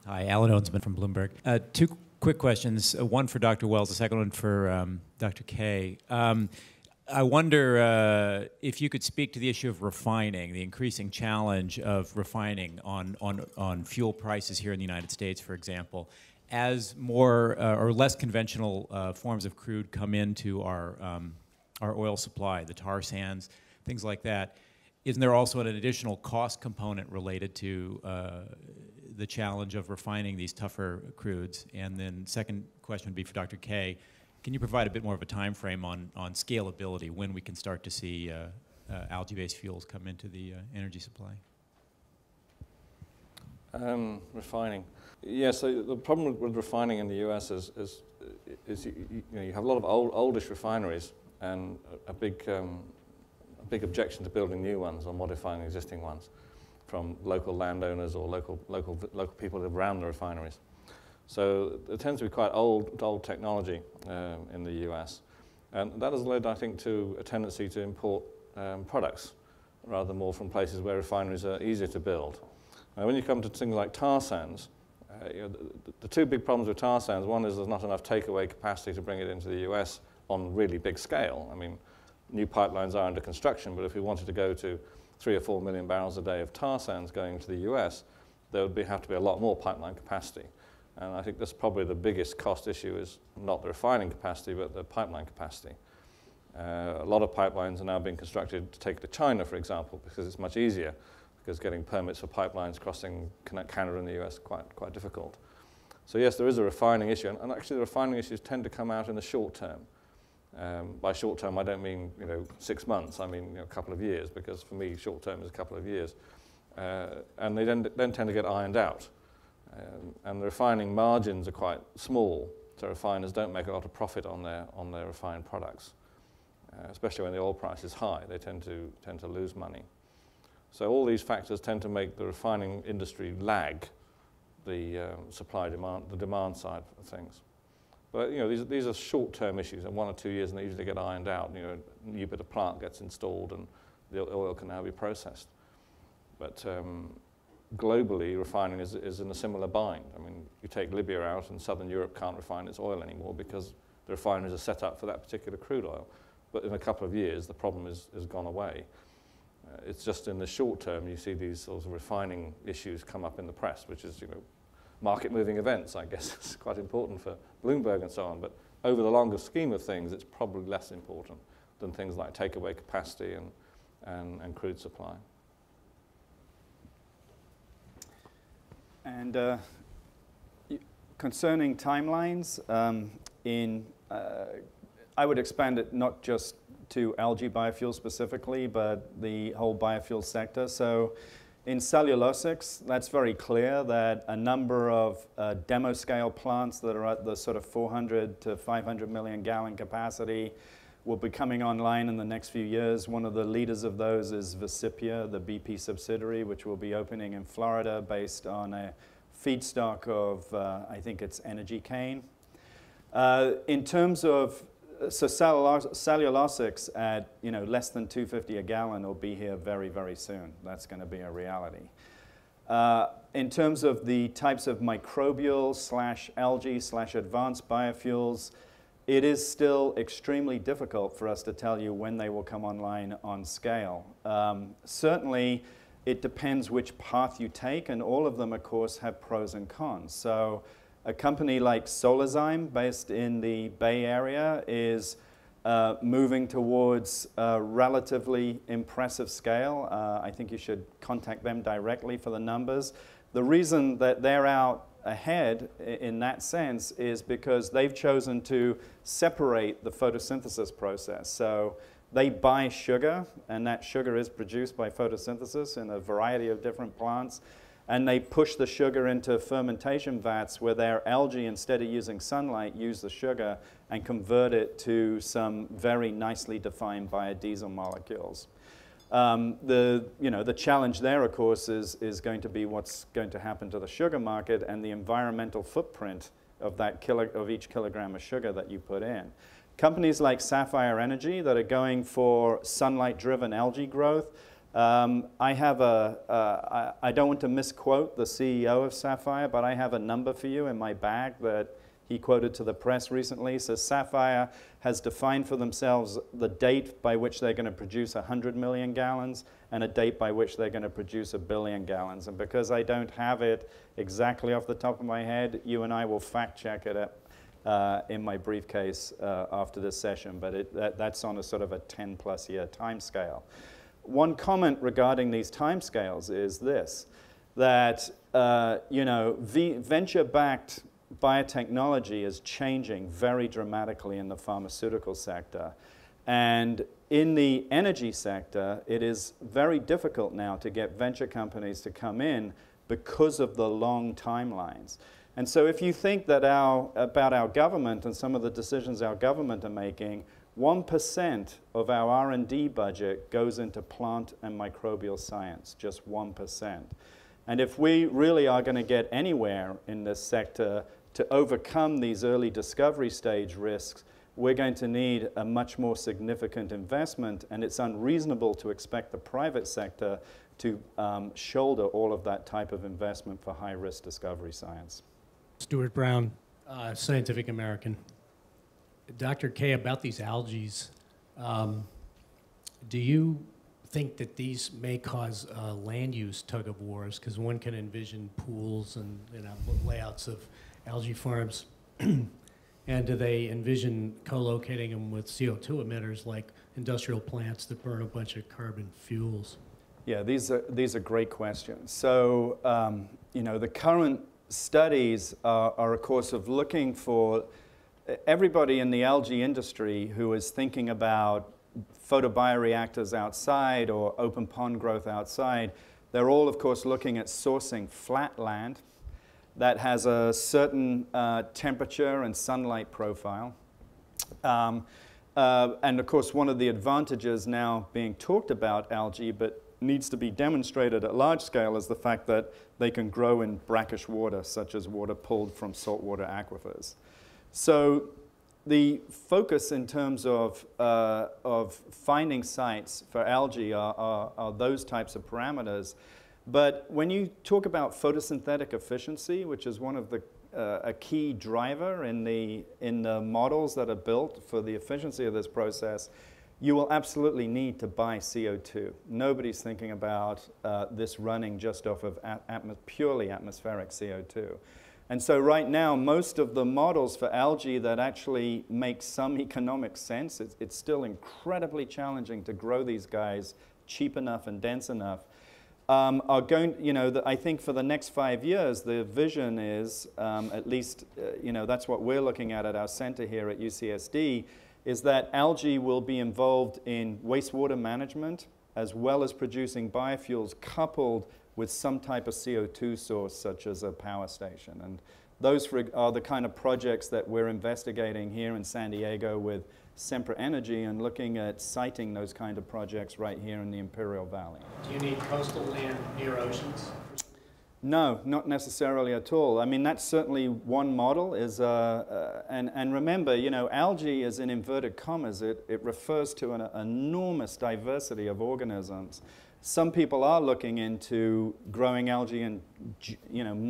Hi, Alan Owensman from Bloomberg. Two quick questions, one for Dr. Wells, the second one for Dr. Kaye. I wonder if you could speak to the issue of refining, the increasing challenge of refining on fuel prices here in the United States, for example, as more or less conventional forms of crude come into our oil supply, the tar sands, things like that. Isn't there also an additional cost component related to the challenge of refining these tougher crudes? And then second question would be for Dr. Kaye. Can you provide a bit more of a time frame on scalability, when we can start to see algae-based fuels come into the energy supply? Refining. Yeah, so the problem with refining in the US is you have a lot of oldish refineries and a big objection to building new ones or modifying existing ones from local landowners or local people who live around the refineries. So it tends to be quite old technology in the US. And that has led, I think, to a tendency to import products rather more from places where refineries are easier to build. Now, when you come to things like tar sands, the two big problems with tar sands, one is there's not enough takeaway capacity to bring it into the US on really big scale. I mean, new pipelines are under construction, but if we wanted to go to 3 or 4 million barrels a day of tar sands going to the US, there would have to be a lot more pipeline capacity. And I think that's probably the biggest cost issue, is not the refining capacity, but the pipeline capacity. A lot of pipelines are now being constructed to take to China, for example, because it's much easier, because getting permits for pipelines crossing Canada and the US is quite difficult. So yes, there is a refining issue, and actually the refining issues tend to come out in the short term. By short term, I don't mean 6 months, I mean a couple of years, because for me, short term is a couple of years. And they then tend to get ironed out. And the refining margins are quite small, so refiners don't make a lot of profit on their refined products, especially when the oil price is high. They tend to lose money. So all these factors tend to make the refining industry lag the the demand side of things. But these are short-term issues, and 1 or 2 years, and they usually get ironed out. A new bit of plant gets installed, and the oil can now be processed. But globally, refining is in a similar bind. I mean, you take Libya out, and Southern Europe can't refine its oil anymore because the refineries are set up for that particular crude oil. But in a couple of years, the problem has gone away. It's just in the short term you see these sorts of refining issues come up in the press, which is market-moving events, I guess. It's quite important for Bloomberg and so on. But over the longer scheme of things, it's probably less important than things like takeaway capacity and crude supply. And concerning timelines, I would expand it not just to algae biofuels specifically, but the whole biofuel sector. So in cellulosics, that's very clear that a number of demo scale plants that are at the sort of 400 to 500 million gallon capacity will be coming online in the next few years. One of the leaders of those is Vicipia, the BP subsidiary, which will be opening in Florida based on a feedstock of, I think it's energy cane. In terms of, so cellulosics at less than 250 a gallon will be here very, very soon. That's going to be a reality. In terms of the types of microbial / algae / advanced biofuels, it is still extremely difficult for us to tell you when they will come online on scale. Certainly, it depends which path you take, and all of them, of course, have pros and cons. So a company like Solazyme, based in the Bay Area, is moving towards a relatively impressive scale. I think you should contact them directly for the numbers. The reason that they're out ahead in that sense is because they've chosen to separate the photosynthesis process. So they buy sugar, and that sugar is produced by photosynthesis in a variety of different plants, and they push the sugar into fermentation vats where their algae, instead of using sunlight, use the sugar and convert it to some very nicely defined biodiesel molecules. The challenge there, of course, is going to be what's going to happen to the sugar market and the environmental footprint of each kilogram of sugar that you put in. Companies like Sapphire Energy that are going for sunlight-driven algae growth, I have I don't want to misquote the CEO of Sapphire, but I have a number for you in my bag that he quoted to the press recently. So Sapphire has defined for themselves the date by which they're going to produce 100 million gallons and a date by which they're going to produce 1 billion gallons. And because I don't have it exactly off the top of my head, you and I will fact check it in my briefcase after this session. But that's on a sort of a 10+ year time scale. One comment regarding these timescales is this, that venture-backed biotechnology is changing very dramatically in the pharmaceutical sector. And in the energy sector, it is very difficult now to get venture companies to come in because of the long timelines. And so if you think that about our government and some of the decisions our government are making, 1% of our R&D budget goes into plant and microbial science, just 1%. And if we really are going to get anywhere in this sector to overcome these early discovery stage risks, we're going to need a much more significant investment, and it's unreasonable to expect the private sector to shoulder all of that type of investment for high-risk discovery science. Stuart Brown, Scientific American. Dr. K, about these algae, do you think that these may cause land use tug of wars? Because one can envision pools and layouts of algae farms. And do they envision co-locating them with CO2 emitters like industrial plants that burn a bunch of carbon fuels? Yeah, these are great questions. So, the current studies are, of course, of looking for everybody in the algae industry who is thinking about photobioreactors outside or open pond growth outside. They're all, of course, looking at sourcing flat land that has a certain temperature and sunlight profile. And of course, one of the advantages now being talked about algae, but needs to be demonstrated at large scale, is the fact that they can grow in brackish water, such as water pulled from saltwater aquifers. So the focus in terms of finding sites for algae are those types of parameters. But when you talk about photosynthetic efficiency, which is one of the a key driver in the models that are built for the efficiency of this process, you will absolutely need to buy CO2. Nobody's thinking about this running just off of purely atmospheric CO2. And so right now, most of the models for algae that actually make some economic sense, it's still incredibly challenging to grow these guys cheap enough and dense enough, are going, I think for the next 5 years, the vision is, at least, that's what we're looking at our center here at UCSD, is that algae will be involved in wastewater management as well as producing biofuels coupled with some type of CO2 source, such as a power station. And those are the kind of projects that we're investigating here in San Diego with Sempra Energy and looking at siting those kind of projects right here in the Imperial Valley. Do you need coastal land near oceans? No, not necessarily at all. I mean, that's certainly one model. And remember, algae is in inverted commas. It refers to an enormous diversity of organisms. Some people are looking into growing algae in,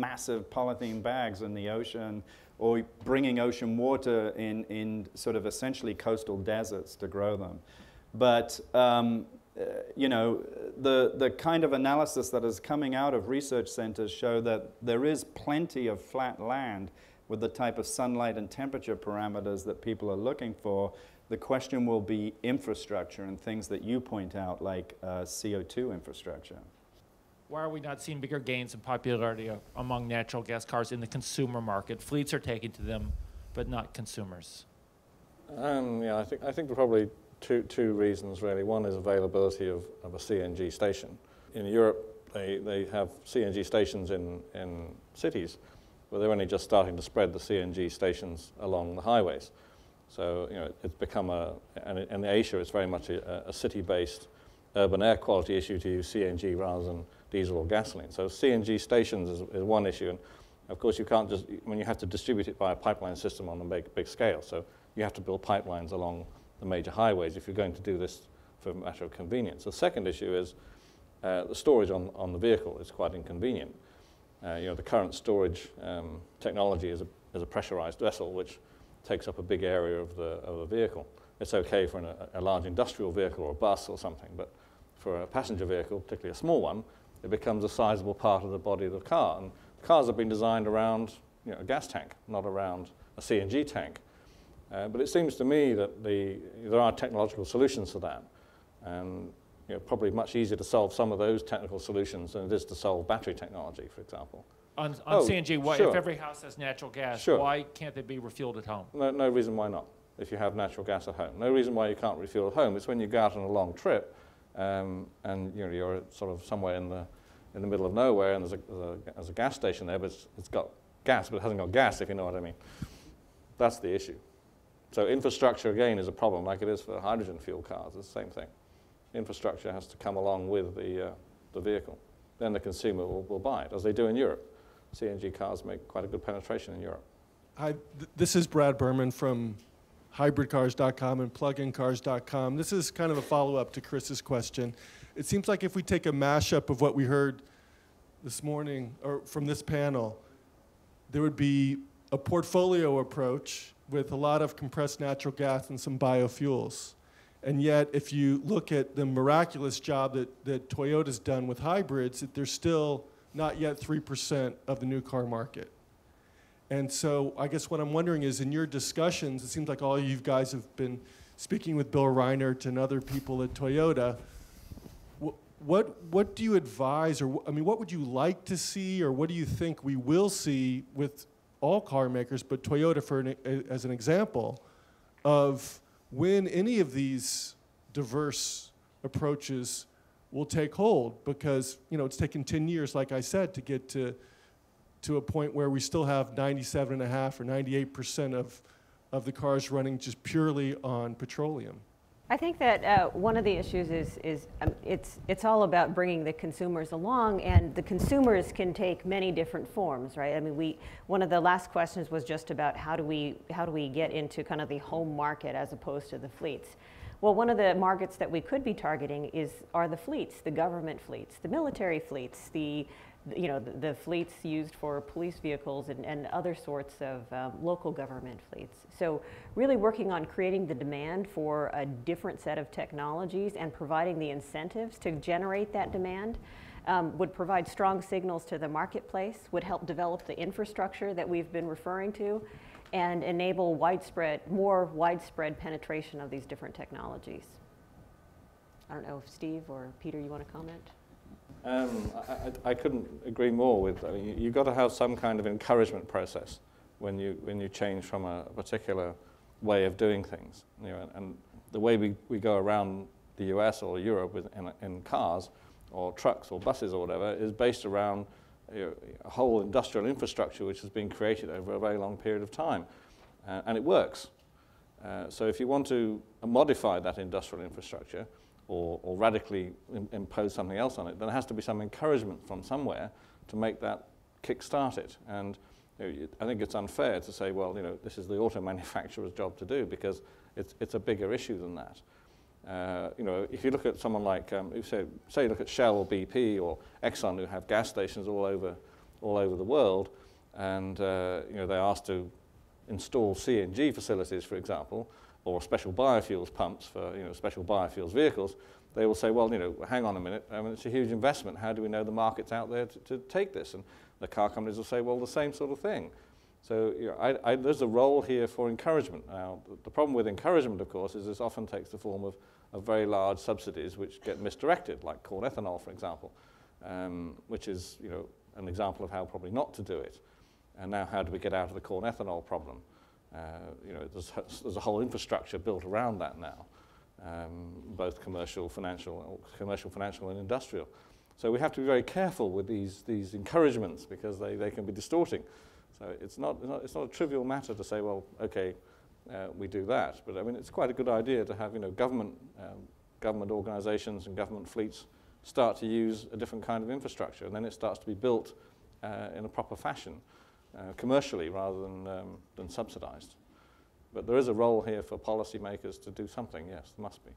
massive polythene bags in the ocean, or bringing ocean water in sort of essentially coastal deserts to grow them. But the kind of analysis that is coming out of research centers show that there is plenty of flat land with the type of sunlight and temperature parameters that people are looking for. The question will be infrastructure and things that you point out, like CO2 infrastructure. Why are we not seeing bigger gains in popularity among natural gas cars in the consumer market? Fleets are taking to them, but not consumers. Yeah, I think there are probably two reasons, really. One is availability of a CNG station. In Europe, they have CNG stations in cities, but they're only just starting to spread the CNG stations along the highways. So, it's become and in Asia, it's very much a city-based urban air quality issue to use CNG rather than diesel or gasoline. So CNG stations is one issue. And of course, you can't just, you have to distribute it by a pipeline system on a big scale. So you have to build pipelines along the major highways if you're going to do this for a matter of convenience. The second issue is the storage on the vehicle is quite inconvenient. The current storage technology is a pressurized vessel which takes up a big area of the vehicle. It's okay for a large industrial vehicle or a bus or something, but for a passenger vehicle, particularly a small one, it becomes a sizable part of the body of the car. And cars have been designed around a gas tank, not around a CNG tank. But it seems to me that there are technological solutions for that, and probably much easier to solve some of those technical solutions than it is to solve battery technology, for example. On CNG, sure. If every house has natural gas, Sure. why can't they be refueled at home? No reason why not, if you have natural gas at home. No reason why you can't refuel at home. It's when you go out on a long trip and you're sort of somewhere in the middle of nowhere and there's a gas station there, but it's got gas, but it hasn't got gas, if you know what I mean. That's the issue. So infrastructure, again, is a problem, like it is for hydrogen fuel cars. It's the same thing. Infrastructure has to come along with the vehicle. Then the consumer will buy it, as they do in Europe. CNG cars make quite a good penetration in Europe. Hi, this is Brad Berman from hybridcars.com and plugincars.com. This is kind of a follow-up to Chris's question. It seems like if we take a mashup of what we heard this morning or from this panel, there would be a portfolio approach with a lot of compressed natural gas and some biofuels. And yet, if you look at the miraculous job that Toyota's done with hybrids, they're still not yet 3% of the new car market. And so I guess what I'm wondering is, in your discussions, it seems like all you guys have been speaking with Bill Reinert and other people at Toyota. What do you advise, or what would you like to see, or what do you think we will see with all car makers, but Toyota as an example, of when any of these diverse approaches will take hold? Because it's taken 10 years, like I said, to get to a point where we still have 97.5% or 98% of the cars running just purely on petroleum. I think that one of the issues is it's all about bringing the consumers along, and the consumers can take many different forms, right? I mean, one of the last questions was just about how do we get into kind of the home market as opposed to the fleets. Well, one of the markets that we could be targeting are the fleets, the government fleets, the military fleets, the fleets used for police vehicles and other sorts of local government fleets. So really working on creating the demand for a different set of technologies and providing the incentives to generate that demand would provide strong signals to the marketplace, would help the infrastructure that we've been referring to, and enable more widespread penetration of these different technologies. I don't know if Steve or Peter, you want to comment? I couldn't agree more with. You've got to have some kind of encouragement process when you change from a particular way of doing things. And the way we go around the US or Europe in cars or trucks or buses or whatever is based around a whole industrial infrastructure which has been created over a very long period of time, and it works. So if you want to modify that industrial infrastructure, or radically impose something else on it, then there has to be some encouragement from somewhere to make that kick-start it. And I think it's unfair to say, well, this is the auto manufacturer's job to do, because it's a bigger issue than that. If you look at someone like, say you look at Shell or BP or Exxon, who have gas stations all over the world, and they're asked to install CNG facilities, for example, or special biofuels pumps for special biofuels vehicles, they will say, well, hang on a minute, it's a huge investment. How do we know the market's out there to take this? And the car companies will say, well, the same sort of thing. So there's a role here for encouragement. Now, the problem with encouragement, of course, is this often takes the form of very large subsidies which get misdirected, like corn ethanol, for example, which is an example of how probably not to do it. And now, how do we get out of the corn ethanol problem? There's a whole infrastructure built around that now, both commercial, financial, and industrial. So we have to be very careful with these encouragements, because they can be distorting. So it's not a trivial matter to say, well, okay, we do that. But it's quite a good idea to have government organisations and government fleets start to use a different kind of infrastructure, and then it starts to be built in a proper fashion. Commercially rather than subsidized. But there is a role here for policymakers to do something, yes, there must be.